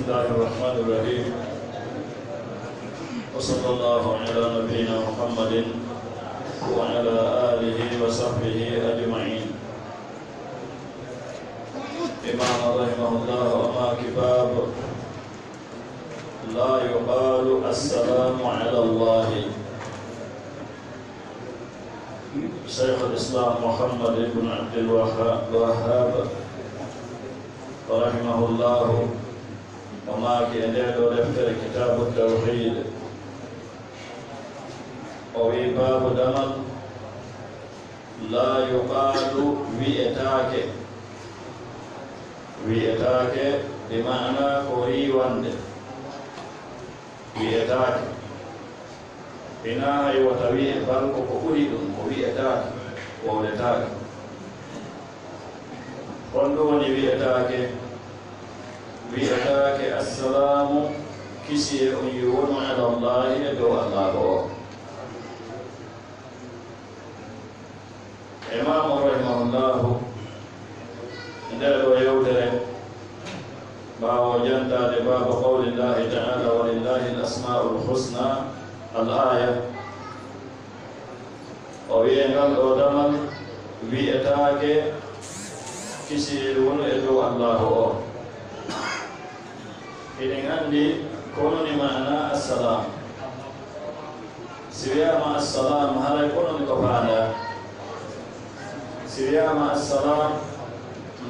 بسم الله الرحمن الرحيم وصلى الله على نبينا محمد وعلى آله وصحبه أجمعين. إمام رحمه الله وما كتاب لا يقال السلام على الله. شيخ الإسلام محمد بن عبد الوهاب رحمه الله وما كان دفتر كتاب التوحيد وباب دمل لا يقال ويتاك بمعنى قري وند ويتاك بناء وتوي بل قري ويتاك وولتاك قلوني ويتاك السلام كسي يون على الله يدعو الله. إمام رحمه الله ندعو يودر باو جنتا لباب قول الله تعالى ولله الأسماء الحسنى الآية وينقل أدمل ويتاك كسي يون يدعو الله. إذن عندي كونني معنا السلام سريا مع السلام هذا يكون كفانا سريا مع السلام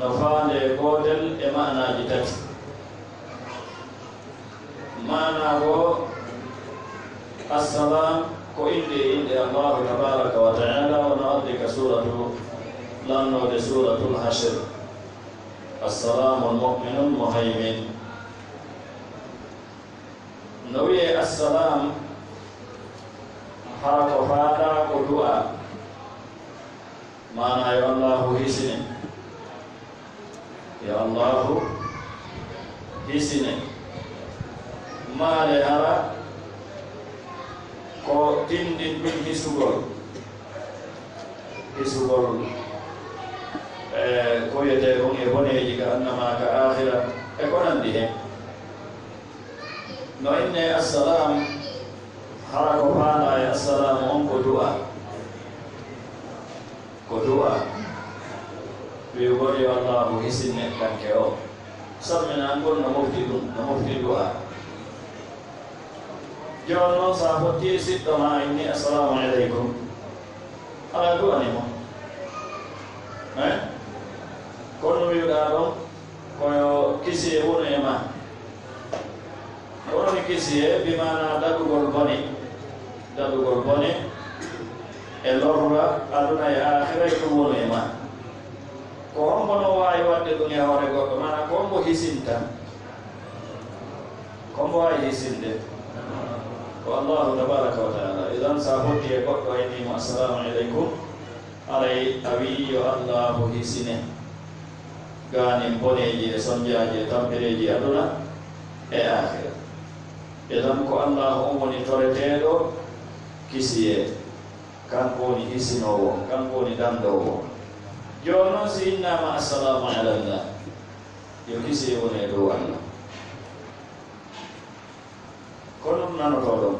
نفعل قدل إمانا جتت معنى هو السلام إن الله تبارك وتعالى ونعطيك سورة لأنه سورة الحشر السلام المؤمن المهيمن. نوي السلام حرق فاتا قدوة معنى يا الله حسن يا الله حسن ما لهرا ko tindin bin hisugol ko yete on e boneji ka annama ka akhira e ko nandi hen no inne assalam hara ko fana e assalam on ko du'a wi woni Allah hisinne kanke o samina ngol no mofti du'a jono sa fotti sitto ma inni assalamu alaikum ala du'a ni mo kono wi da do ko kisi e wono e ma wono kisi e bi mana dadugol boni e lorra aduna e akhira ko wono e ma ko hombo no wawi wadde ɗum e hoore goɗɗo mana ko hombo hisinta ko hombo wawi hisinde ko allahu tabaraka wa taala. idan sa hotti e goɗɗo innimo assalamu aleykum alay a wi yo allahu hisine ganin boneji e sonjaji e tampereji aduna e akhira. idan ko allahu on woni toreteɗo kisiye kanko woni hisinowo kanko woni dandowo. jono si innama assalamu ala Allah yo kisi woni dow Allah kono nanoto ɗon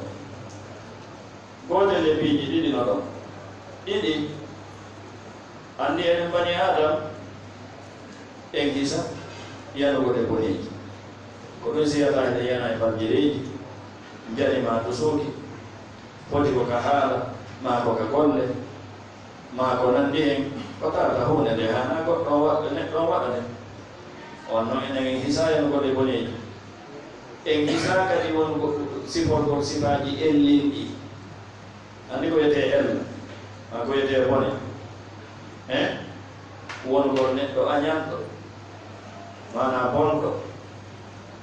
gotel e piiji ɗiɗi no ɗon ɗiɗi anndi enen bani adam en hisa yanugode boneji ko ɗum siyata ene yana e fajjireji janima to sooki foti ko ka haala ma ko ka golle ma ko nandi hen ko tawata hunde nde hana goɗɗo waɗa neɗɗo waɗa nde on noon enen hisa yanugode boneji en hisa kadi won siforgol sifaji ellinɗi andi ko wiyete elle ma ko wiyete bone wongol neɗɗo añanɗo mana bonɗo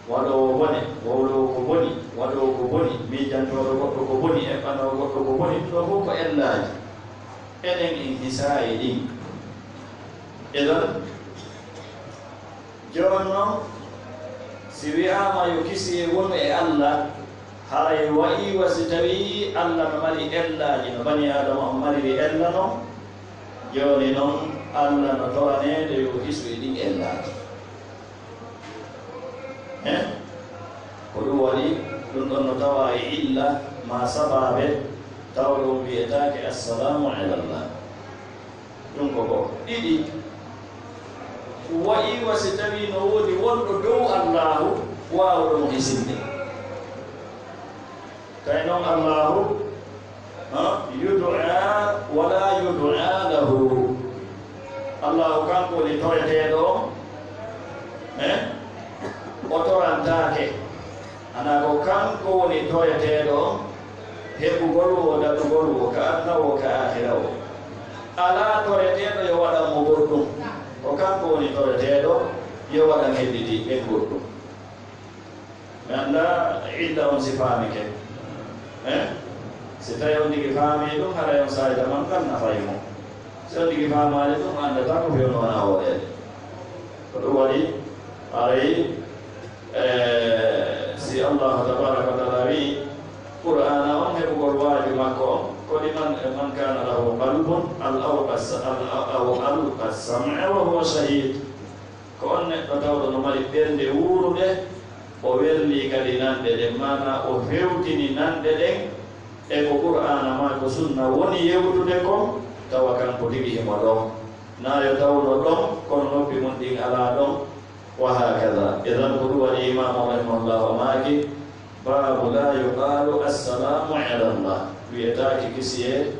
waɗowo bone wowlowo ko boni waɗowo ko boni miijantoɗo goɗɗo ko boni e ɓanowo goɗɗo ko boni ɗo fof ko ellaji enen en hisayi ɗin. idan jonno si wiyama yo kisi wonu e Allah haray wayi wasi tawi Allah no mari ellaji no bani adama on mariri ella no joni noon Allah no toranede yo hisu e ɗin ellaji wali dun don tawa illa ma sababe tawdo bi'atake assalamu ala Allah dun ko didi wa'i wasitawi no wodi wondo dow Allah wawdo mo hisinde kaynon Allah yud'a wala yud'a lahu Allah kanko li toyeteɗo o torantake ana ko kanko woni toyeteɗo heɓugol wo daɗugol wo ka annawo ka akhirawo ala toreteɗo yo waɗanmo goɗɗum ko kanko woni toreteɗo yo waɗan hedditi ɓen goɗɗum mi anda illa on si faamike si tawi on digi faami ɗum haɗa on sayda man kan nafayi mo si on digi faamade ɗum andata ko fewno wona hoɗede ko ɗum waɗi aray si Allah tabaraka wa taala wi qur'ana on heɓugol waaju makko on kodi man kana lahu qalbun aw alqa sam'a wa huwa shahid ko on neɗɗo tawɗo no mari ɓernde wuurude o werli kadi nanɗe ɗen mana o fewtini nanɗe ɗen e ko qur'ana ma ko sunna woni yewtude ko tawa kanko tigi himo ɗon na yo tawɗo ɗon kono noppi mum ɗin ala ɗon wa hakada idan ko ɗum waɗi imamu rahimahullah o maaki babu la yuqalu assalamu ala Allah wiyetaki kisiye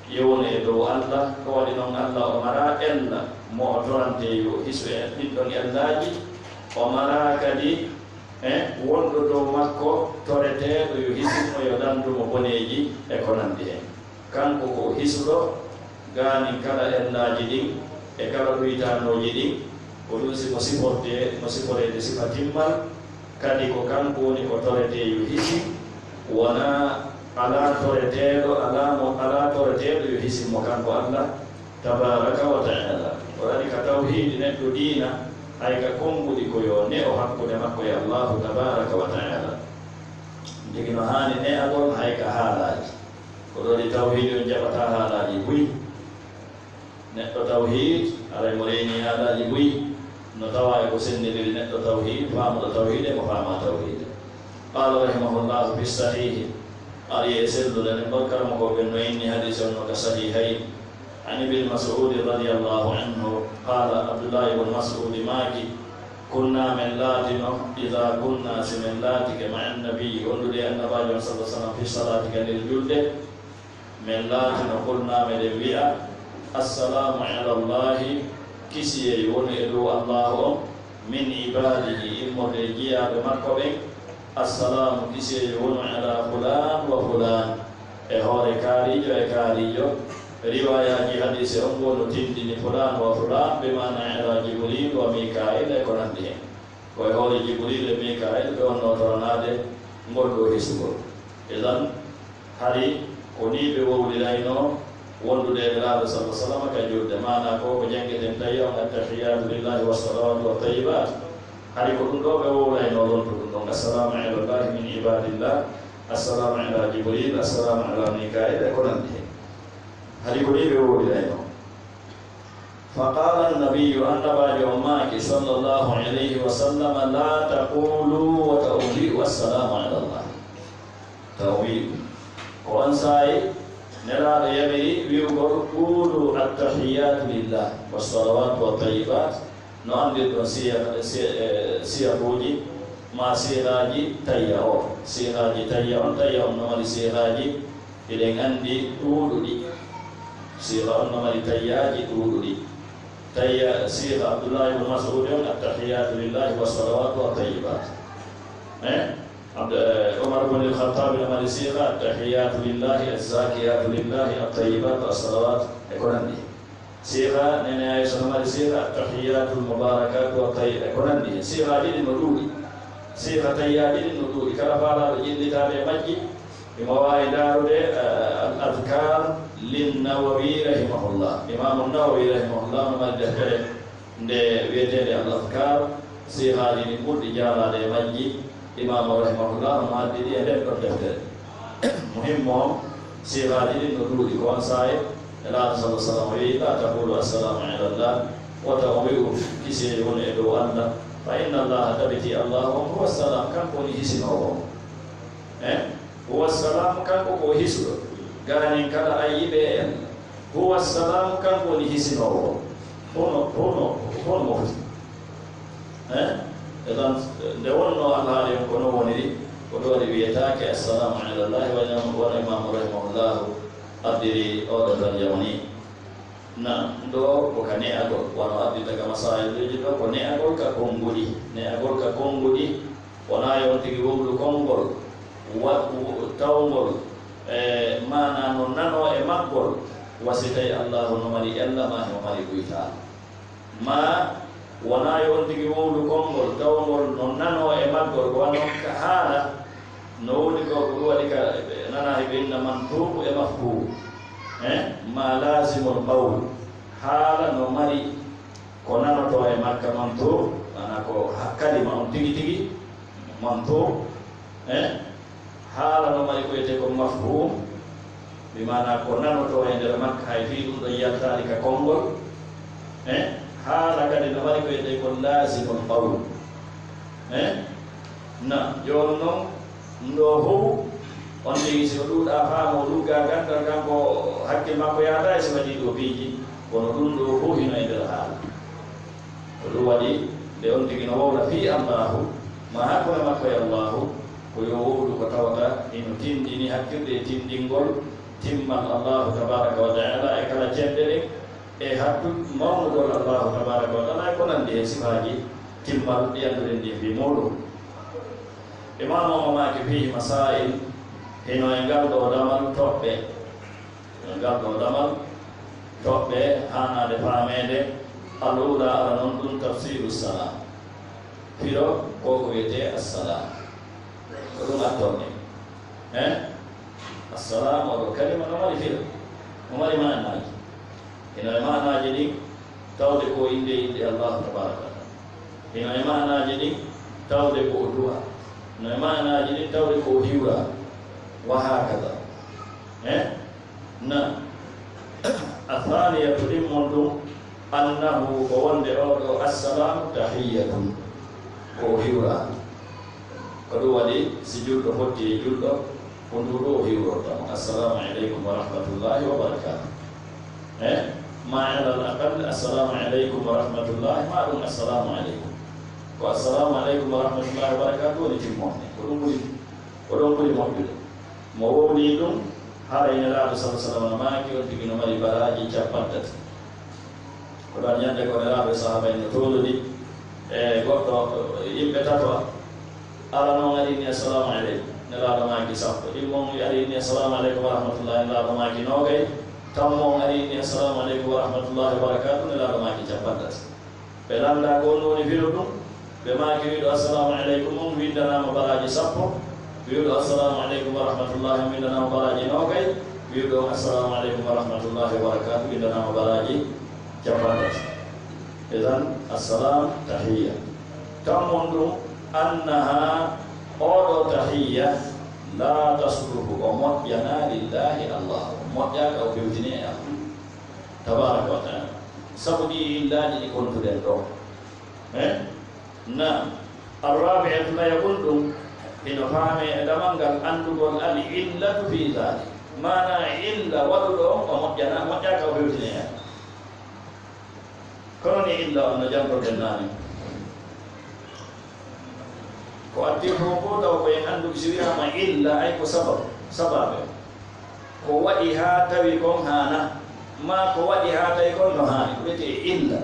yewne dow Allah ko waɗi noon Allah o mara ella mo o torante yo hisu e ɗinɗon ellaji o mara kadi wonɗo dow makko toreteɗo yo hisimo yo dandumo boneji e ko nandi hen kanko ko hisuɗo gani kala ellaji ɗin e kala ɗoytanoji ɗin ko ɗum simo siforede sifa timmal kadi ko kanko woni ko torete yo hisi wona ala toreteɗo ala toreteɗo yo hisimo kanko Allah tabaraka wa taala o waɗi ka tawhidi neɗɗo diina hay ka konngudi ko yo ne o hakkude makko e Allahu tabaraka wa taala ndigi no hani ne agol hay ka haalaji ko ɗoɗi tawhidi on jaɓata haalaji buy neɗɗo tawhid aray mo reyni haalaji buy no tawa e ko sendidiri neɗɗo tawhid faamuɗo tawhid e ko faama tawhid qala rahimahullahu fi sahihi ari e sellude nen ɗon karamo ko ɓen no inni hadis on no ka sahihayn عن ابن مسعود رضي الله عنه قال عبد الله بن مسعود ماكي كنا من لاتنا إذا كنا سمن لاتك مع النبي قلت لأن النبي صلى الله عليه وسلم في صلاتك للجلد من لاتنا قلنا من البيئة السلام على الله كسي ونئلو الله من عباده المرجية بمكبه السلام كسي ون على فلان وفلان هوري كاريجو كاريجو riwayaji hadise on gono tindini fulan wa fulan bimana ala jibril wa mikail e ko nandi hen koye hoore jibril e mikail ɓe wonno toronade ngolɗo hisugol idan hari ko ni ɓe wowlirayno wondude e laaɓe sa sallam ka julde mana ko ko janggueten tawi on attahiyatu lillahi wassalawatu wa tayibat hari ko ɗum ɗo ɓe wowlayno ɗon to ɗum ɗon assalamu ala llahi min ibadillah assalamu ala jibril assalamu ala mikail e ko nandi hen هل يريد إليه فقال النبي النبي أمك صلى الله عليه وسلم لا تقولوا وتؤويل والسلام على الله تأويل وأنساي نرى يبري ويقول قولوا التحيات لله والصلوات والطيبات نعمل سيراجي ما سيراجي تياو سيراجي تياو تياو نمر سيراجي إلى عندي قولوا سيغا أنما لتياجي تولي سيغا عبد الله بن مسعود التحيات لله والصلوات والطيبات عمر بن الخطاب لما سيغا التحيات لله الزاكيات لله الطيبات والصلوات يكونني سيغا نينا يسمى سيغا التحيات المباركات والطيبات يكونني سيغا دين النودي سيغا تياجي النودي كلا فالا بجين تابع مجي بمواعيد الأذكار للنووي رحمه الله إمام النووي رحمه الله ما دخل بيتين الأذكار سيغا دين كل رجال مجي إمام رحمه الله ما دين دخل مهم سيغا دين ندود كون ساي لا صلى الله عليه لا تقول السلام على الله وتقول كسيرون إدو الله فإن الله تبتي الله هو السلام كم كونه سنوه huwa salam kanko ko hisuɗo gani kala ayiɓe en huwa salam kanko woni hisinowo hono mofti edan nde wonno alhaali on kono woniri ko ɗo waɗi wiyetake assalamu ala llahi wona imamu rahimahullahu addiri oɗo tarjama ni na ɗo ko ka ne'agol wono addi daga masailji ɗo ko ne'agol ka konguɗi wona yon tigi wowlu konngol tawgol mana no nano e maggol wasi tawi allahu no mari ella ma no mari ɓuyta ma wona yon tigi wowlu konngol tawgol no nano e maggol ko wanno ka haala no woni ko ɗum waɗi ka nana heɓe inna mantubu e mafhum ma lazimul qawl haala no mari ko nanoto e makka mantur ana ko kalima on tigi tigi mantur haala no mari ko yete ko mafhum bi mana ko nanoto e nder makka hay fi ɗum ɗo yaltani ka konngol haala kadi no mari ko yete ko lazimul qawl na joni noon ndo fof on tigi siko ɗuuɗa faamo ɗugga gandal kanko hakkille makko yahata e so waɗi ɗo piiji kono ɗum ɗo fof hino e nder haala ko ɗum waɗi nde on tigi no wowla fi allahu ma hakkude makko e allahu ko yo wowlu ko tawata hino tindini hakkirde e tindingol timmal allahu tabaraka wa taala e kala cenɗe ɗen e hattu mawnugol allahu tabaraka wa taala e ko nandi e sifaji timmal ɗi annduɗen ndi fi muɗum imam o mamaki fihi masail hino e ngal ɗo damal toɓɓe hanade faamede alula ala noon ɗum tafsiru salam fiɗo koko wiyete assalam ko ɗum attorne assalamu oɗo kalima no mari fiɗo no mari manaji hino e manaji ɗin tawde ko inde allahu tabaraka wa taala hino e manaji ɗin tawde ko du'a no e manaji ɗin tawde ko hiwra wa hakada na athaniyatu ɗimmon ɗum annahu ko wonde oɗo assalamu tahiyyatun ko hiwra ko ɗum waɗi si julɗo fotti e julɗo ko nduɗo o hiwrortamo assalamu aleykum wa rahmatullahi wa barakatuh ma ala al aqal assalamu aleykum wa rahmatullahi ma ɗum assalamu aleykum ko assalamu aleykum wa rahmatullahi wa barakatuh woni timmonde ko ɗum ɓuri moƴƴude mo wowni ɗum haray nelaɗo sala sallam no maaki on tigi no mari baraji capantati ko ɗon ñande ko nelaɗo e sahaba en no tolodi e goɗɗo yimɓe tato ala noon arini assalamu aleykum nelaɗo maaki sappo ɗimmon arini assalamu aleykum wa rahmatullahi nelaɗo maaki nogay tammon arini assalamu aleykum wa rahmatullahi wa barakatuh nelaɗo maaki capantati ɓe landa ko on woni fiɗo ɗum ɓe maaki wiɗo assalamu aleykum on windanama baraji sappo wiɗo assalamu aleykum wa rahmatullahi windanama baraji nogay wiɗo assalamu aleykum wa rahmatullahi wa barakatuh windanama baraji capantati idan assalam tahiyya tammon ɗum annaha oɗo tahiyya la tasluhu o moƴƴana lillahi allah moƴƴaka o fewtine e allah tabaraka wa taala sabu ɗi illaji ɗi kontuɗen ɗo na arrabi'atu la yakun ɗum ino faame e damal ngal andugol al illatu fi dhalik mana illa waɗuɗo on o moƴƴaka o fewtine hen kono ni illa on no jantoɗen naani ko addi fof fof taw koyen andude si wiyama illa ay ko sababe ko waɗi ha tawi kon hana ma ko waɗi ha tawi kon no hani ko wiyete illa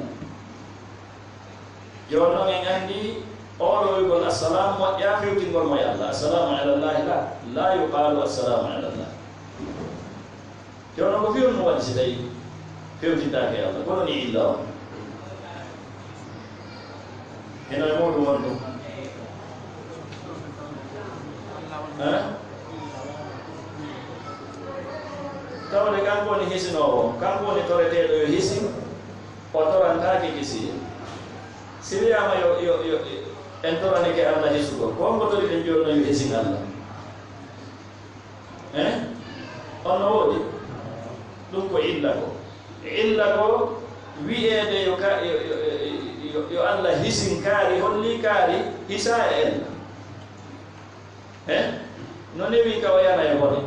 joni noon en andi oɗo wigol assalamu moƴƴa fewtingol mo e allah assalamu ala llahi la yuqalu assalamu ala llah joni noon ko fiyon no waɗi si tawi fewtindake e allah kono ni illa on heno e muɗum won ɗum tawde kanko woni hisinowo kanko woni toreteɗo yo hisi o torantaki kisi si wiyama yo en toranike allah hisugol ko ngo tori ɗen joni no yo hisin allah on no woɗi ɗum ko illa ko wiyede yo allah hisin kaari holli kaari hisa e en non wi ka wayana e bone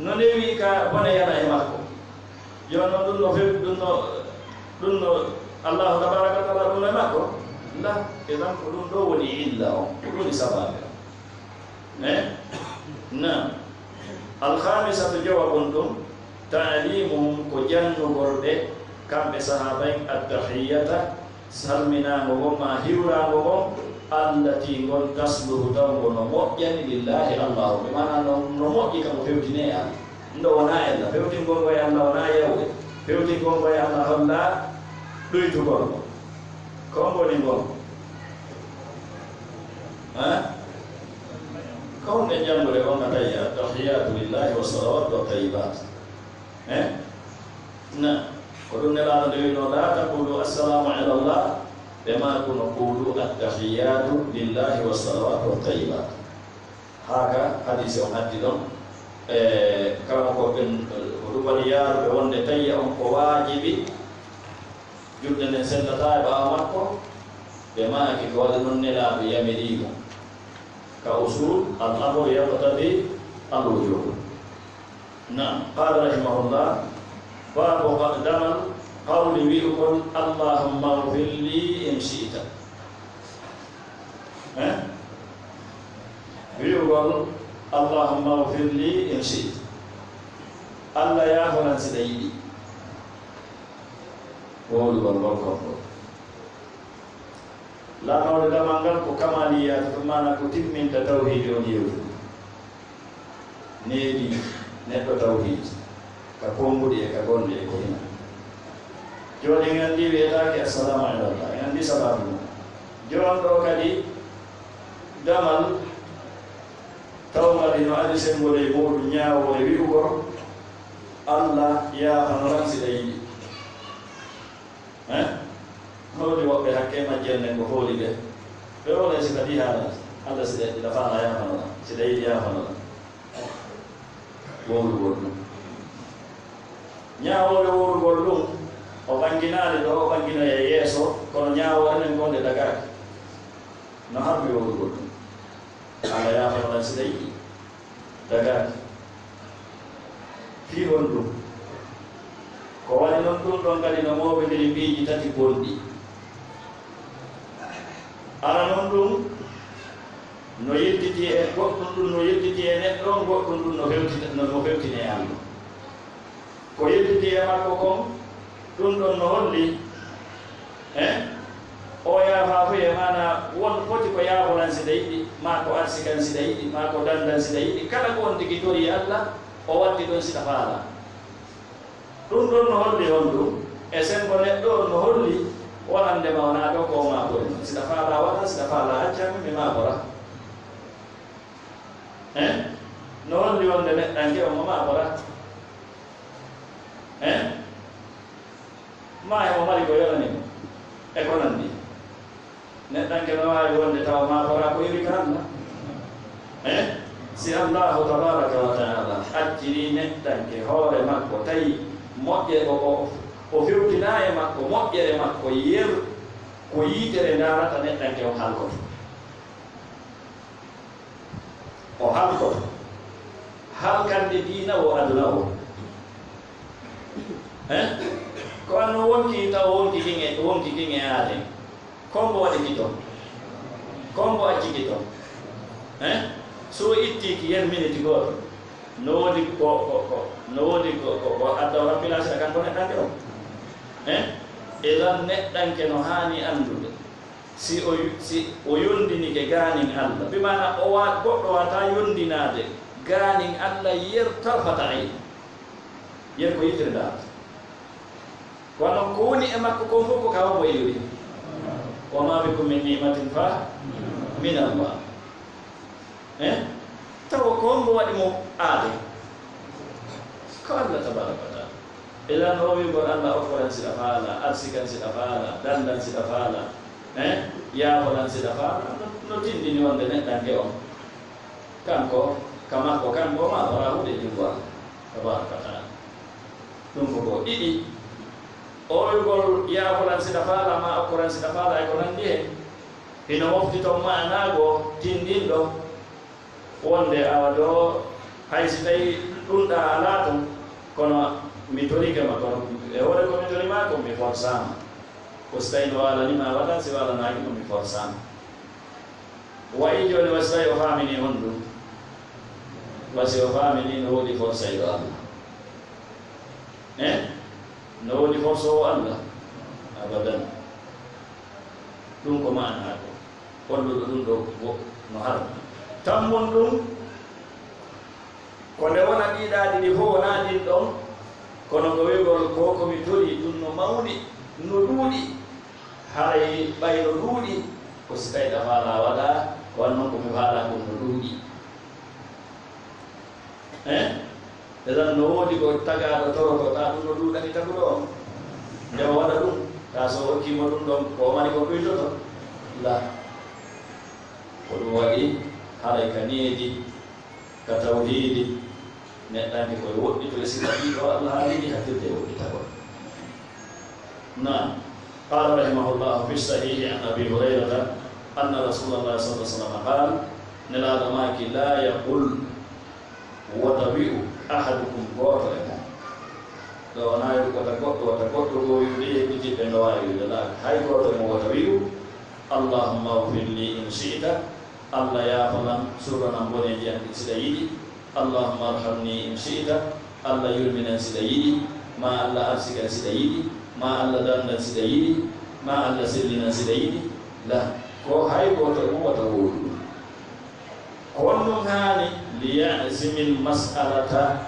non wi ka bone yana e makko yo non dun no fe dun no Allah tabaraka wa taala dun e makko la idan ko dun do woni illa o dun sababe na al-khamisatu jawabun ta'limuhum ko jannu gorde kambe sahabain at-tahiyyata salmina go ma hiwra go allati gon tasluhu tawgo no mojjani lillahi Allah be mana no mojji kam fewtine ya ndo wana ella fewti gongo ya Allah wana yewde fewti gongo ya Allah holla duytu gongo ko ngoni gongo كون جنب لهم التحيات لله والصلوات والطيبات نعم قلنا لا ندعو لا تقولوا السلام على الله بما نقول التحيات لله والصلوات والطيبات هذا حديث يحدثون كما قلنا وليار بون تي أم واجب جدا سنة بأمركم بما كقول نلا بيمريهم كأصول الأمر يقتضي الوجوب. نعم قال رحمه الله باب قدم قول ويقول اللهم اغفر لي إن شئت ويقول اللهم اغفر لي إن شئت الله يا فلان سيدي وقول بالبركة la nawde damangal ko kamaliyat to mana ko timminta tawhid on yewtu needi neddo tawhid ka pombude e ka gonde e ko hina joni ngandi wiyetaake assalamu alaykum ngandi sababu jon do kadi damal tawmari no adi sembole modu nyaawo e wi'ugo Allah ya hanoran sidayi nodi woɓɓe hakke majjenne ko hooli ɓe ɓe wona si kadi haala allah siɗa ɗiɗa faala yafanola siɗa yiɗi yafanola wowrugol ɗum ñawoɓe wowrugol ɗum o ɓanginaade ɗo o ɓangina e yeeso kono ñaawo enen gonɗe dagaki no harmi wowrugol ɗum allah yafanola siɗa yiɗi dagaki fii hon ɗum ko wani noon ɗum ɗon kadi no mawɓe ndiri mbiiji tati gonɗi ala noon ɗum no yedditi e goɗɗum ɗum no yedditi e neɗɗo goɗɗum ɗum no fewtine e Allah ko yedditi e makko kon ɗum ɗon no holli o yaafa foye mana won foti ko yaafonan siɗa yiɗi ma ko arsikan siɗa yiɗi ma ko dandan siɗa yiɗi kala ko on tigi tori Allah o watti ɗon siɗa faala ɗum ɗon no holli on ɗum e sengo neɗɗo no holli wonandema wona ɗo ko makore siɗa faala waɗa siɗa faala accami mi makora no holli wonde neɗɗanke omo makora ma emo mari ko yonanimo e ko nandi neɗɗanke no wawi wonde tawa makora ko yiri ka Allah si Allahu tabaraka wa taala acciri neɗɗanke hoore makko tawi moƴƴe o fewtina e makko moƴƴere makko yer ko yiitere ndarata neɗɗanke o halkoto halkande diina o aduna o ko anno wonki taw wonki kinge aaden kombo waɗi kito kombo acci kito so itti ki yen minute goto no wodi ko adda o rampilage a kanko neɗɗanke o elan neɗɗanke no haani anndude si o yondinike gaanin Allah bi mana o wa goɗɗo wata yondinade gaanin Allah yer tarfata ay yer ko yitere data kono ko woni e makko kon fof ko kawa boyiri wa ma bikum min ni'matin fa min Allah tawa ko mbo waɗi mo aade ko Allah tabaraka wa taala ilan o wigol Allah offoran siɗa faala arsikan siɗa faala dandan siɗa faala yaaholan siɗa faala no tindini wonde neɗɗanke on kanko ka makko kanko ma wara huɗe jumbo Allah tabaraka wa taala ɗum ko ko ɗiɗi o wigol yaaholan siɗa faala ma okkoran siɗa faala e ko nandi hen hino mofti ton manago tindinɗo wonde awado haysi tawi ɗumɗa ala ton kono mi torike ma kono e hoore ko mi torima ko mi forsama ko so tawi no walanima waɗa si walanaki ko mi forsama wayi joni wasi tawi o famini on ɗum wasi o famini no woodi forsayɗo Allah no woodi forsowo Allah abadan ɗum ko mana ko holluɗo ɗum ɗo no har tammon ɗum ko nde wona ɗiɗaɗi ɗi fof wona ɗin ɗon kono ko wigol ko komi tori ɗum no mawɗi no ɗuuɗi haray ɓay no ɗuuɗi ko si tawi ɗa faala waɗa wannoon komi faala kon no ɗuuɗi eɗan no woodi ko tagaɗo torotoɗa ɗum no ɗuuɗani taguɗo on ndewa waɗa ɗum ta so hokkima ɗum ɗon ko mari ko ɓuytoto la ko ɗum waɗi haray ka needi ka tawhidi neɗɗanke koye woɗɗitoe sika ɗiɗo Allah haaliɗi haktirde woɗɗitagol na qala rahimahullah fi sahihi an abi hurayrata anna rasulullah sallallahu alaihi wasallam qala nelaɗo maki la yaqul watawi'u ahadukum goto e mon ɗo wona wata goɗɗo ko wiwde heɓitiɓɓe no wawi wiwde la hay goto e mo watawi'u allahumma ghfir li in shi'ta Allah yafalam surranam boneji an siɗa yiɗi allahumma arhamni in shi'ta Allah yurminan siɗa yiɗi ma Allah arsigan siɗa yiɗi ma Allah dandan siɗa yiɗi ma Allah sellinan siɗa yiɗi la ko hay goto e mo wata woɗu ko wonnum hani liyazimil mas'alata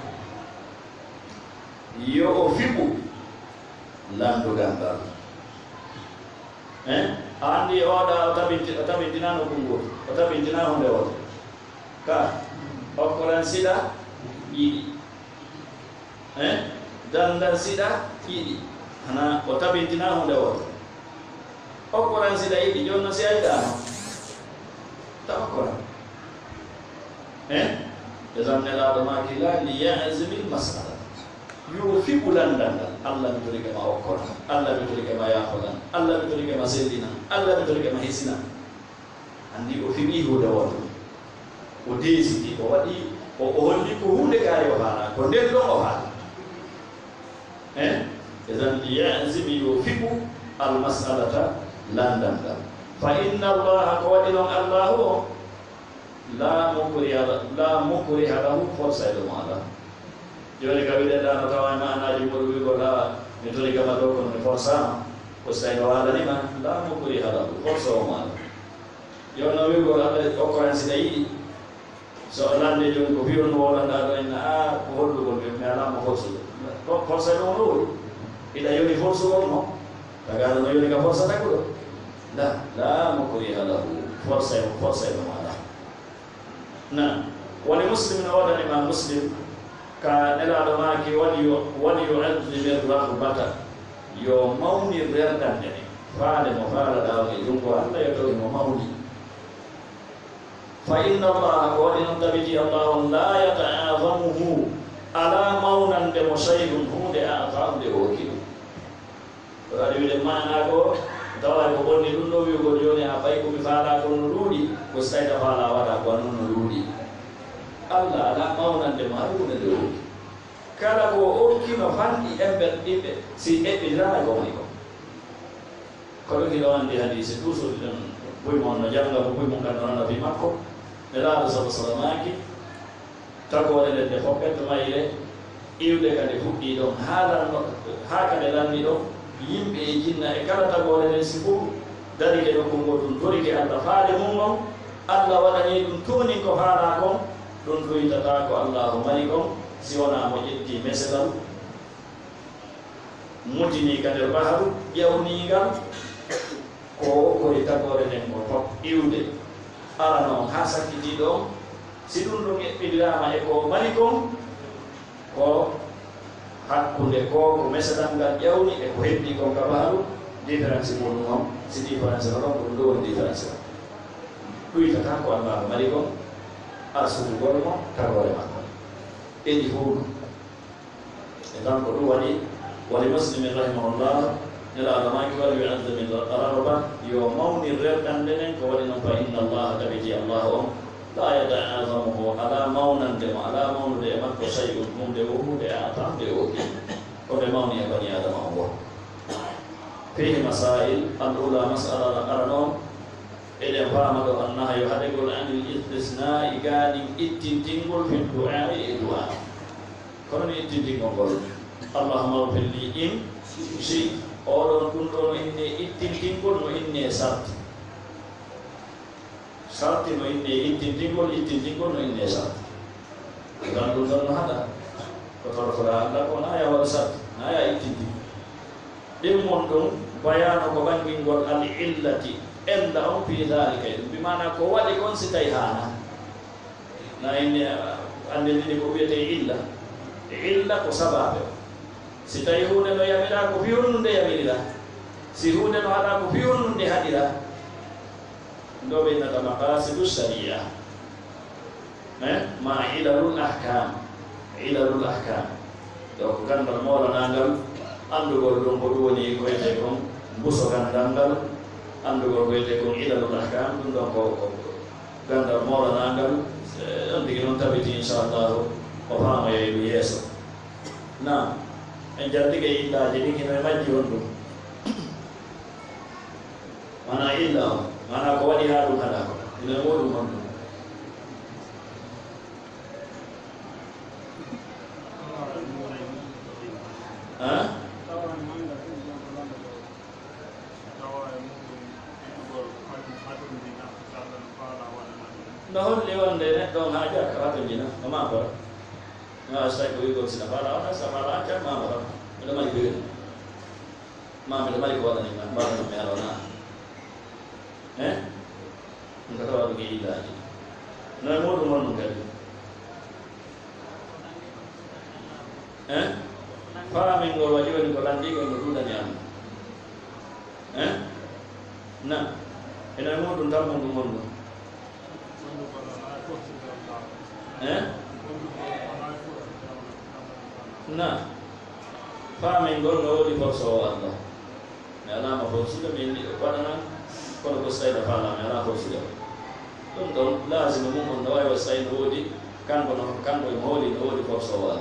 yo o fiɓu landugal ngal andi oɗa o tabintinano kungol o tabintina hunde woto ka okkoran siɗa yiɗi dandan siɗa yiɗi hana o tabintina hunde woto okkoran siɗa yiɗi jonno si aydano ta okkoran ezamnelaɗo maki la liyazimil mas'ala yo fiɓu landal ngal Allah mi torike ma okkora Allah mi torike ma yafolan Allah mi torike ma sellina Allah mi torike ma hisina andi o fiɓi hunde woto o desiti o waɗi o holli ko hunde kaari o haala ko nden ɗon o haala edan liyazimi yo fiɓu almasalata landal ngal fa inna allaha ko waɗi noon allahu o la mukriha lahu forsayɗo mo ala joni ka wiɗeɗa no tawa e manaji moɗo wigola mi tori kama ɗo kono mi forsama ko so tawi no walanima la mukriha lahu forsowo mo ala jonno wigol Allah okkoran siɗa yiɗi so o lande joni ko fiyon no wolanɗa ɗo enna a ko hollugol mi alama forsude forsayɗo mo ɗowol iɗa yoni forsugol mo tagaɗo no yoni ka forsa taguɗo la mukriha lahu forsayɗo mo ala na woni muslim no waɗanima muslim ka nelaɗo maki wali yu'azzimir rahbata yo mawnir rerdande ne faade mo faalaɗa e jungo Allah yo tawi mo mawni fa inna allaha ko waɗi noon tabiti allahu la yata'azamuhu ala mawnande mo shay'un hunde a'zamde o kiɗum to aɗa wiɗe mana ko tawa ko ɓonni ɗum ɗo wiugol joni a ɓay komi faala ko no ɗuuɗi ko so tawi a faala waɗa ko annon no ɗuuɗi Allah ala mawnande mo hay hunde nde woni kala ko okkino fanɗi ɓiɓɓe si eɓɓitirana ko woni ko koɗo kiɗo andi hadise toujours ɗen buymo no janga ko buymo gandanana fi makko e laaɗo sabo salamaki tagore nden nde foɓɓetto mayre iwde kadi fuɗɗi ɗon ha kade lanndi ɗon yimɓe e jinna e kala tagore nden si fof darike ɗo kongo ɗum torike Allah faale mum on Allah waɗani ɗum toni ko haala kon ɗum toyitata ko Allahu mari kon si wona mo ƴetti meselal mutini ka nder baharu ƴewnigal ko koye tagore nden ko fop iwde ara noon ha sakkitiɗo on si ɗum ɗum eɓɓidirama e ko mari kon ko hakkunde ko mesedal ngal ƴewni e ko heɓɓi kon ka baharu différence muɗum on si différence no ɗon ko ɗum ɗo woni différence o ɗuytata ko Allahu mari kon arsutugol mo tagore makko eɗi fof e tan ko ɗum waɗi muslimin rahimahullah nelaɗo maki wali yu'azzimi rahba yo mawnir rerdande nden ko waɗi noon fa inna allaha tabiti allahu on لا يتعاظمه على مونا دم على مون دم شيء من دمه لأعطاه لأوكي ولمون يا بني آدم هو فيه مسائل الأولى مسألة أرنون إذا فهمت أنها يحدث عن الاستثناء كان التنتقل في الدعاء إدعاء كون التنتقل اللهم اغفر لي إن شيء أولون كنتم إني التنتقل وإني سات سات وإني التنتقل وإني سات كان كنتم هذا كتر لكم آية والسات آية التنتقل دمونكم بيان كبانين قول العلة إلا أو في ذلك بمعنى كوالي كون ستيهانا نا إني أنني كوبيتي إلا كسبب ستيهون لو يملا كفيون ندي يملا سيهون لو هذا كفيون ندي هديلا لو بين مقاصد الشريعة ما علل الأحكام لو كان المولى نانغل andugol ɗum ko ɗum woni ko wiyete kon mbuso gandal andugol ko wiyete kon ilalul ahkam ɗum ɗon ko gandal moranangal on tigi noon tabiti inchallahu o faamoye ɗum yeeso na en jardigue illaji ɗin hino majji on ɗum mana illa o mana ko waɗi ha ɗum haɗa ko ino muɗum on ɗum Nahon lewan dene dong aja kerata jina, nama apa? Nggak saya kau ikut sini para orang sama aja mama orang, ada malik begini, mama ada malik kuat nih kan, baru namanya Arona, enggak tahu begini lagi, nah mau rumah nunggu, para minggu wajib di Kolandi kau nunggu dan yang, nah, ini mau tuntar nunggu. Nah, farming gol no di forso Allah. Mela ma forso da mini pada nan kalau ko sai da fala mela forso da. Tonton lazim mun no wa sai no di kan ko mo di no di forso Allah.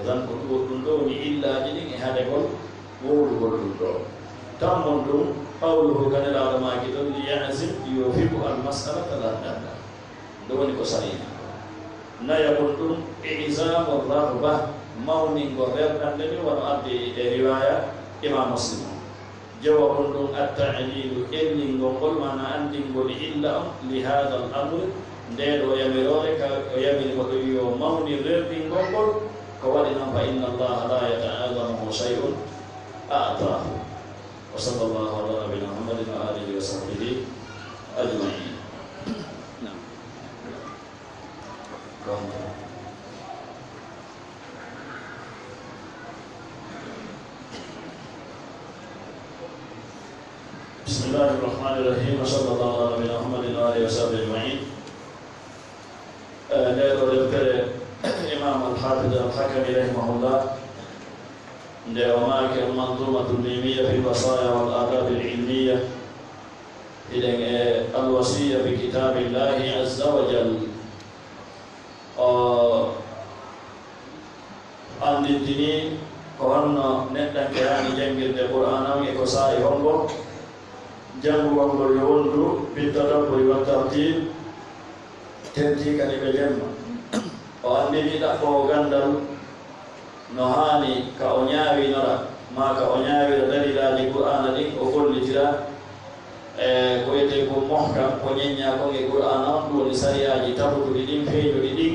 Dan ko do ni illa jini hade gol wo do. Tamon dum qawluhu kana la ma kitab li ya'zim yufiqu al mas'alata la dana. Do ni ko sai. Na yakun i'zamur raghbah mauning gorer dan demi wano abdi riwayat Imam Muslim jawabun dum at-ta'lilu illi ngol mana anding gol illa li hadzal amr ndelo yamirore ka yamir ko yo mauni lerdi ngol ko wadi nam fa inna Allah la yata'azamu shay'un a'tahu wa sallallahu ala nabiyina Muhammadin wa alihi wa sahbihi ajma'in. Bismillahirrahmanirrahim. Sallallahu ala nabiyina Muhammadin wa alihi wa sahbihi ajma'in. Dari Imam Al-Hafidh Al-Hakami rahimahullah dari Amaki Al-Manzumatul Mimiyah fi Wasaya wal Adab Al-Ilmiyah dengan Al-Wasiyah bi Kitabillahi Azza wa Jalla anditini ko honno neɗɗan kerani jangirde Qur'an e ko sa'i hongo jangugol ngol yo wondu bittadabburi wa tartib tenti kadi ɓe jemma o andini ɗaɓɓo gandal no hani ka o ñaawinora ma ka o ñaawira dalilaji Qur'ana ɗin o gollitira ko wiyete ko mohkam ko ñeñña kon e Qur'an on ɗum woni sariyaji tabutuɗi ɗin feeñuɗi ɗin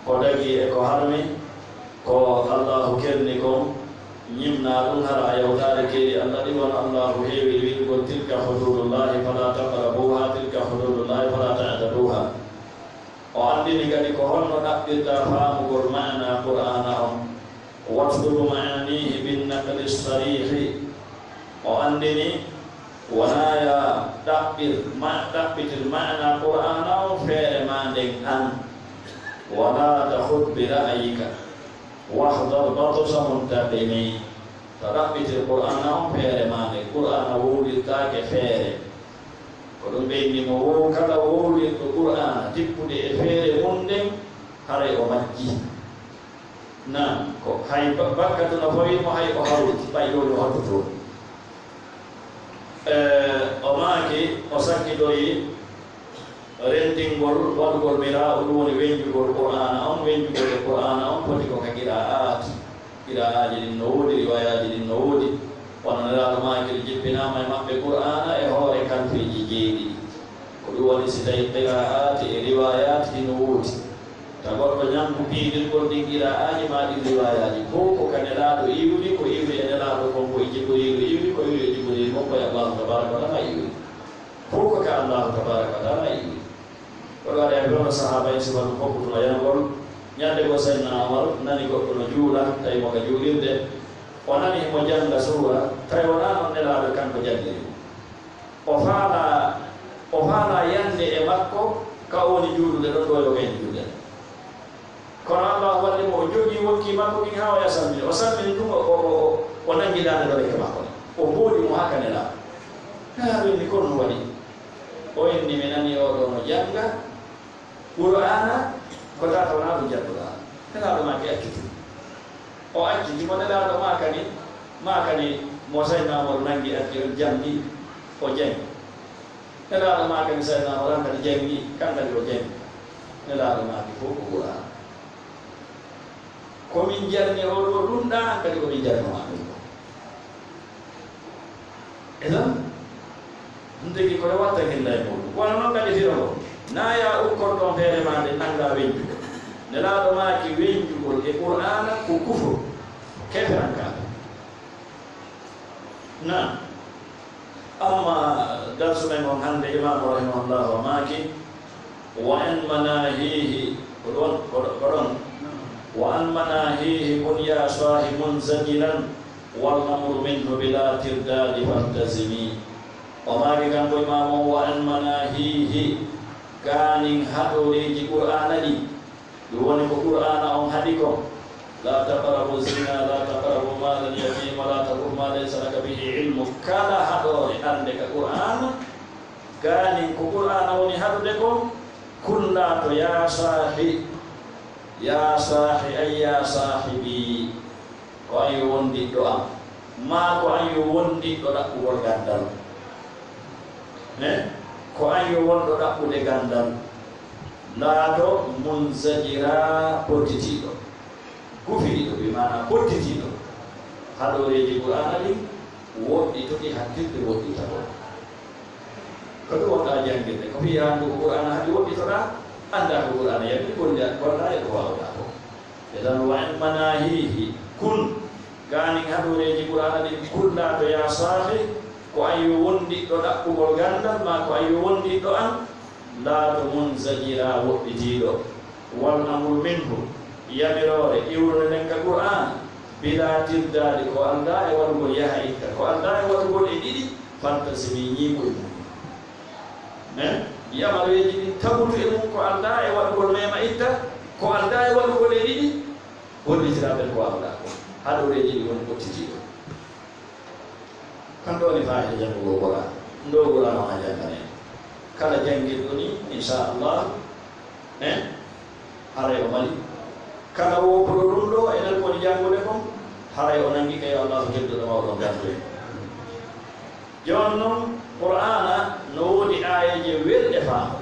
ko dagi e ko harmi ko Allahu kelni kon ñimna ɗum hara yawtare keeri Allah ɗi won Allahu heewi wiɗugol tilka hududullahi fala taqrabuha tilka hududullahi fala ta'taduha o andini kadi ko honno ɗaɓɓirta faamugol ma'na Qur'ana on watlubu ma'anihi binnaqli sarihi o andini wonaya ɗaɓɓitir ma'na Qur'ana on feere ma nden an wala tahud bi ra'yika wahdar batusha muntaqimi to ɗaɓɓitir Qur'ana on feere ma nden Qur'ana wuurdirtake feere ko ko ɗum ɓeyni mo wo kala wowlirɗo qur'ana tippude e feere mum nden haray o majji na ko hay bakkatu no fawimo hay o hawti ɓayyoli o hawtotoon o maaki o sakkidoyi rentingol waɗugol mira ɗum woni wenjugol qur'ana on wenjugol e qur'ana on foti ko ka qira'at qira'aji ɗin no woodi riwayaji ɗin no woodi wono nelaɗo maakiri jippinama e maɓɓe qur'ana e hoore kalfeji jeeɗiɗi ko ɗum woni si tawi qira'at e riwayat ɗi no woodi ta goɗɗo ñamdu piidirgol ɗin qira'aji ma ɗin riwayaji fof ko ka nelaɗo iwri ko iwri e nelaɗo kon ko e jibrilu iwri ko iwri e jibrilu mon koye allahu tabaraka wa taala iwri fof ko ka allahu tabaraka wa taala iwri koɗo waɗa e gono sahaba en sifa ɗum hokkutuno yanngol ñande go sayna Umar nani goɗɗo no juula tawi mo ka juulirde o nani himo jannga suura tawi wona noon nelaɗo kanko janngiri o faala yande e makko ka woni juulude ɗon ɗo yo kayni juulde kono Allah walli mo o jogii wokki makko ɗin haa o yasalmini o salmini ɗum o nanngidaade ɗo reke makko o booɗi mo haa ka nelaɗo ɓenni kono no waɗi o inni mi nani oɗo no jannga qur'ana ko tata wona ɗum jannduɗa nelaɗo ma ki acciti o acciti mo nelaɗo makani mo saynamoro nangi acci on jangi o jengi nelaɗo makani saynamoro an kadi jengi kankadi o jengi nelaɗo maki fof ko qur'ana komin jarni oɗo ɗumɗa an kadi komin jarnoma ɗum ɗo eɗon ɗum tagi koye watta gilla e muɗum kono noon kadi firogo naya ukkon ɗon feere ma nde nanga wenjugo nelaɗo maki wenjugol e qur'ana ko kufru keferankaɓe na amma darsumen on hande imamu rahimahullah o maki wa an manahihi koɗon wa an manahihi kun ya sahi munzajilan wal amru minhu bila tirdadi fantazimi o maki kanko imamu wa an manahihi kanin haɗoreji qur'ana ɗi ɗum woni ko qur'ana on haɗi ko la taqrabu zina la taqrabu mala lyatim la taqrabu ma laysa laka bihi ilmu kala haɗore ande ka qur'ana kanin ko qur'ana woni haɗude ko kullato ya sahi ay ya sahibi ko an yo wondiɗɗo am ma ko an yo wondiɗɗo ɗaɓɓugol gandal ko an yo wonɗo ɗaɓɓude gandal laato munzajira pottitiɗo gufiɗiɗo ɓe mana pottitiɗo haɗoreji qur'ana ɗin woɗɗitoɗi hakkilde woɗɗitako ko ɗum wonɗa janngirde ko fiyandu ko qur'ana haɗi woɗɗitoɗa anda ko qur'ana yaɓi gonɗa e ko wawɗa ko e tan wa en manahihi kun ganin haɗoreji qur'ana ɗin kullato ya sahi ko ayo wondiɗɗo ɗaɓɓugol gandal ma ko ayo wondiɗɗo an laato munzajira woɗɗitiɗo wal amru minhu yamirore iwrude nden ka qur'an bila tirdade ko anda e waɗugol yaha itta ko anda e waɗugol e ɗiɗi fantasimi ñiiɓoye mum yamareji ɗi tabutu e mum ko anda e waɗugol mema itta ko anda e waɗugol e ɗiɗi gollitiraɓen ko wawɗa ko haɗoreji ɗi woni ɓottitiɗo kanto woni fayida jangugo qur'an ndo qur'an ma jangane kala jangirɗo ni inchallah haray o mali kala wokoɗo ɗum ɗo enen koni jangude kon haray o nangi kay allahu jedduɗo mawɗo gandude joni noon qur'ana no woodi ayeje welɗe faamo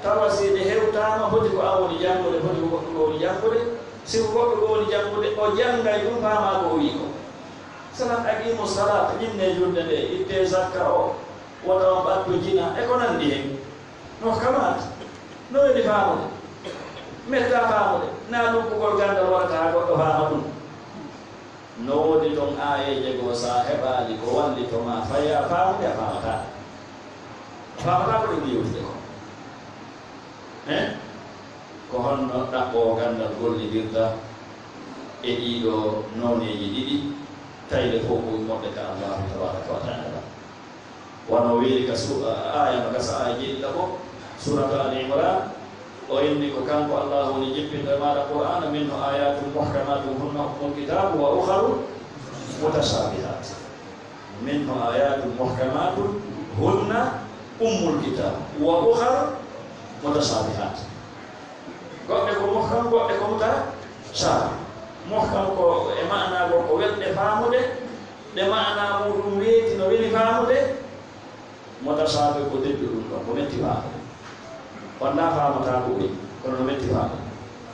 tawa si ɗe hewtama foti ko an woni jangude foti ko goɗɗo ɗo woni jangude siko goɗɗo ɗo woni jangude o janggay ɗum faama ko o wi ko salat aqimu salat ñinne julde nde itte zakka o wota on ɓatto jina e ko nandi hen no kamata no woni faamude metta faamude na lukkugol gandal waɗata ha goɗɗo faama ɗum no woodi toon ayeje goo sa heɓali ko wallitoma faya faamude a famata ko ɗum yewtude ko ko honno ɗaɓɓowo gandal gollidirta e ɗiɗo noneji ɗiɗi tayde fof ko moɗɗe ka allahu tabaraka wa taala wono wiiri ka aya no gasa aya jeeɗiɗa fof suratu al imran o inni ko kanko allah woni jippinde maɗa qur'ana minhu ayatum muhkamatun hunna ummul kitabu wa ukharu mutashabihat minhu ayatum muhkamatun hunna الكتاب وأخر متشابهات قد يكون محكم قد يكون متشابه محكم كو معنى كو ويل فامو de maana mudum weeti no weli faamude mutashabi ko debbi dum ko metti faamu walla faamata ko wi kono no metti faamu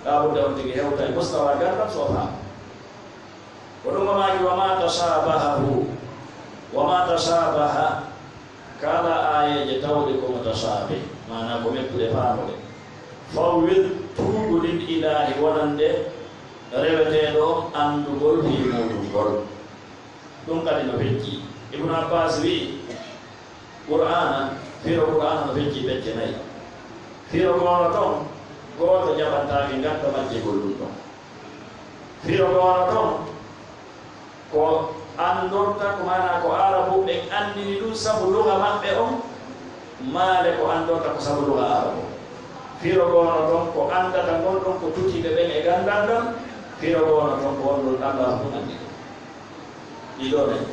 da bo daw tigi hewta e mustawa garda so faamu ودوم ما وما تشابه كلا آية جتولكم متشابه ما نقوم بفهمه فوض توب للإله ولند ربتينو أن تقول في مولود دون كلمة بيجي ابن عباس وي قرآن في القرآن بيجي بيجي في القرآن توم قوة جبتها كنجات تمجي قلوبهم في القرآن توم ko andorta ko mana ko arabu be andini dum sabu lugha mabbe on male ko andorta ko sabu lugha arabu firo gono don ko andata gon don ko tuti be ben e gandandam firo gono don ko wondol Allah ko andi idone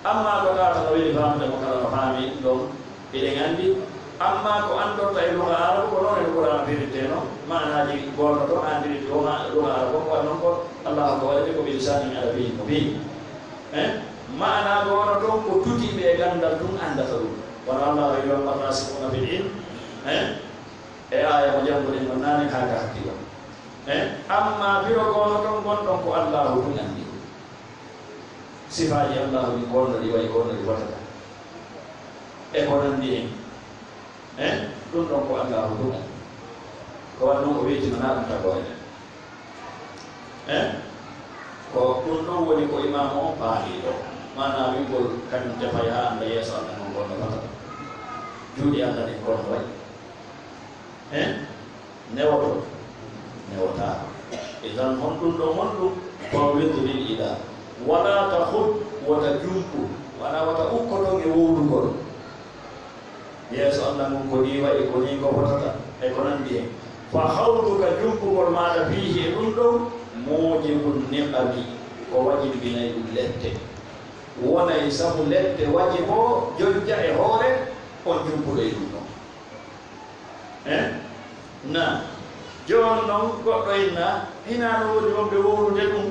amma ko ta no wi famde ko kala fami don ide gandi amma ko andorta e lugha arabu ko non e Qur'an firiteno mana ji gono to andiri do ma lugha arabu ko non ko Allah ko wadi ko bi lisanin arabiyyin mubin maana gono ton ko tuti be gandal dum andata dum wala Allah yo marasuna bil ilm e aya mo jambo den nane ka ka hakkiwa amma biro gono ton gondon ko Allah dum andi sifaji Allah ni gono di way gono di watata e gono ndi dum don ko Allah dum ko wonno ko weeti nana ta ko ko ɗum ɗon woni ko imam o paaliɗo mana wigol kañum defay ha anda yeeso Allah non gonno fatata juuɗe Allah ɗin gonno wayi newota idan honɗum ɗo honɗum ko weddulil ila wala tahud wata jumpu wala wata ukkoton e wowlugol yeeso Allah mum ko ni wayi ko ni ko fotata e ko nandi hen fa hawduka jumpugol maɗa fihi e ɗum ɗon mojibun niqabi ko wajibinay ɗum lette wonay sabu lette wajibo jojja e hoore on jumpuɗo e ɗum ɗon na jon noon goɗɗo inna hina no wodi wonɓe wowlude ɗum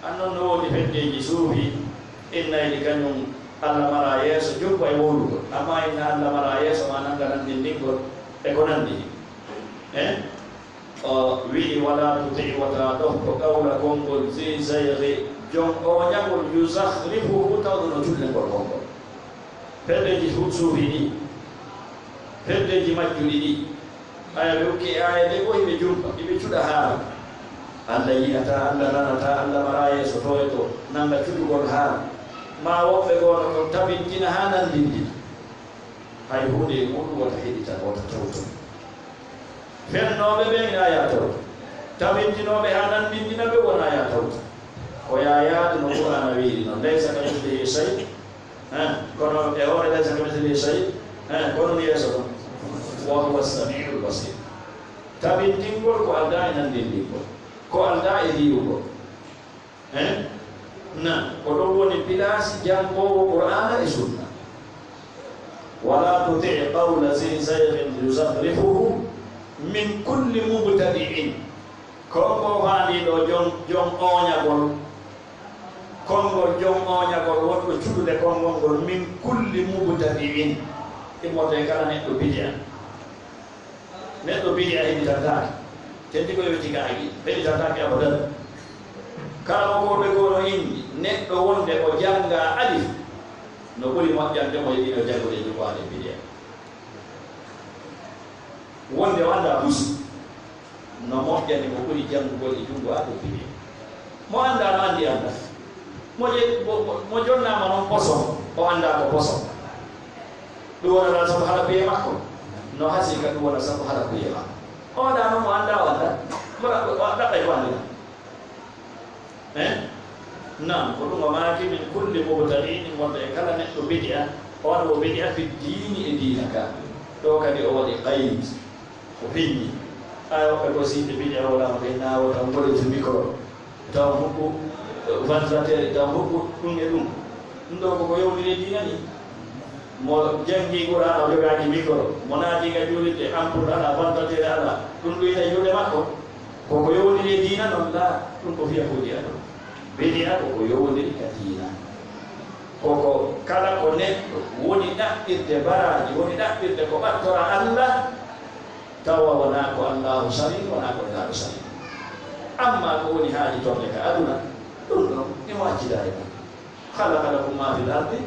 annon no wodi feddeji suufi innayɗi kañum Allah mara yeeso joppu e wowlugol amma inna Allah mara yeeso ma nanga nandindingol e ko nandi wi wala tuti wata doh ko qawla kongol zi zayri jom o nyagol yuzakhrifu tawdo tulle gol kongol feddeji suufi ni feddeji majjudi ni aya ruki aya de ko ibe jumpa ibe cuda haala Allah yi'ata Allah nanata Allah maraye so to nanga cudugol haala ma woɓɓe gono ko tabintina ha nandindina hay hunde muɗum wata heɗita wata tawto fennoɓe ɓe ina ya tawta tabintinoɓe ha nandindina ɓe wona ya tawta ko yayaade no Qur'ana wiiri noon laysa kamithlihi shay kono e hoore laysa kamithlihi shay kono ni yeeso ɗon wa huwa as-sami'ul basir tabintingol ko alda e nandindingol ko alda e riwugol na ko ɗon woni pilasi jangowo Qur'ana e sunna wala tuti' qawla zi zayrin yuzakhrifuhu min kulli mubtadi'in kongo haaliɗo jon oñagol kongo jon oñagol wonɗo cuɗude kongol ngol min kulli mubtadi'in immote kala neɗɗo bidia heɗitatake teddi ko yewti kaagi heɗitatake abadan kala ko ɓe gono indi neɗɗo wonde o janga alif no ɓuri moƴƴande mo yiɗino jangude jugade bidia wonde wanda bus no moƴƴani mo ɓuri janngugol e junngo aɗo bidia mo anda no andi anda mo jonnama noon poson o anda ko poson ɗum wonata sabu haɗa kuye makko no hasi ka ɗum wona sabu haɗa kuye makko oɗa noon mo anda o anda ɗaɓɓay ko andina nam ko ɗum o maaki min kulle mubtadi'in wonde e kala neɗɗo bidia on wo bidia fi diini e diina ka ɗo kadi o waɗi qayd o finni ay woɓɓe ko siɓe bidia wolama ɓe nawo tan goleti micro taw hokku ventilateur taw hokku ɗum e ɗum ɗum ɗo koko yewndiri diina ni mo jangi Qur'an o jogaaki micro mo naati ga julide ampul ala bantatere ala ɗum ɗoyta juuɗe makko koko yowndiri diina noon la ɗum ko fiya ko diya ɗo bidia koko yowndiri ka diina koko kala ko neɗɗo woni ɗaɓɓirde baraji woni ɗaɓɓirde ko ɓattora Allah tawa wona ko Allahu sari wona ko Allahu sari amma ko woni haaji torle ka aduna ɗum ɗon imo accidare ko khalaqa lakum ma fil ardi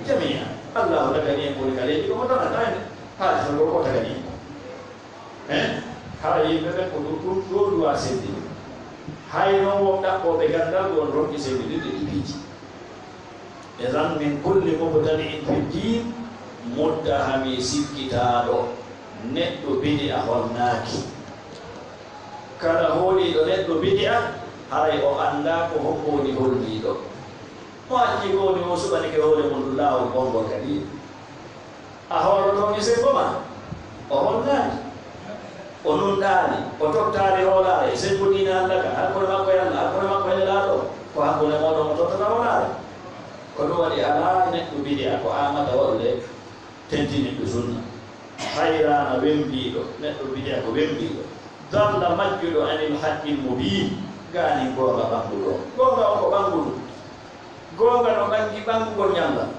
jami'a Allah tagani ko kale ko mata na ha so ko tagani ha yimbe be ko do do asendi hay no wo da ko be gandal do ron ki sendi di biji ezan min kulli mubtadi'in fi din muttahami sikkitado neddo bidi a honnaki kala holi do neddo bidi a haray o anda ko hokko ni holdi do Wajib kau ni musuh bani ke oleh mundulah bombol kadi. Ahor orang ni sepoma. Ahor kan. Onun tadi, otot tadi olah. Sepudi nanda kan. Aku nama kau yang lalu. Kau aku nama orang otot tahu lah. Kau wali Allah ni tu bidi aku amat awal le. Tenti ni tu sunnah. Khairan abembi lo. Ni tu bidi aku abembi lo. Dalla majjudu anil haqqil mubin. Gani kau abang dulu. Kau aku abang dulu. Gonga no bangi bangu nyamba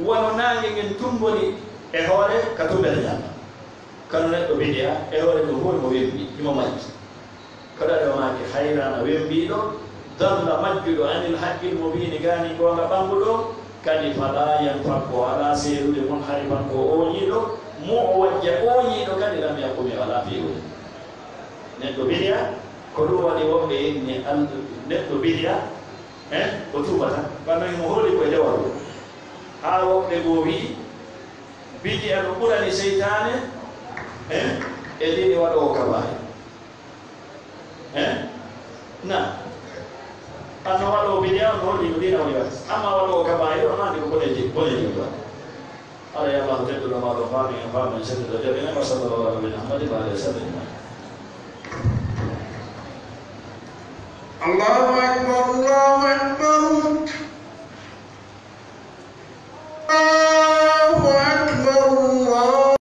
wono nangi ngin tumboli e hore ka tumbel nyamba kanu neddo bidia e hore do hol mo wembi imo majji kada do maaki hayrana wembi do dalla majjudu anil haqqil mubin gani gonga bangu do kadi fala yan fakko ala seerude mon hariban ko oñi do mo wajja oñi do kadi lam yakumi wala fiude neddo bidia ko do wadi wombe ni andu neddo bidia otubata bana mo holi ko jawaru hawo be gowi bidi an qurani shaytane edini wado kabay na ano wado bidi an holi dina wali was amma wado kabay on andi ko boleji ala ya Allah tadullu ma do fami fami shadda jabina sallallahu alaihi wa sallam Allahu akbar Allah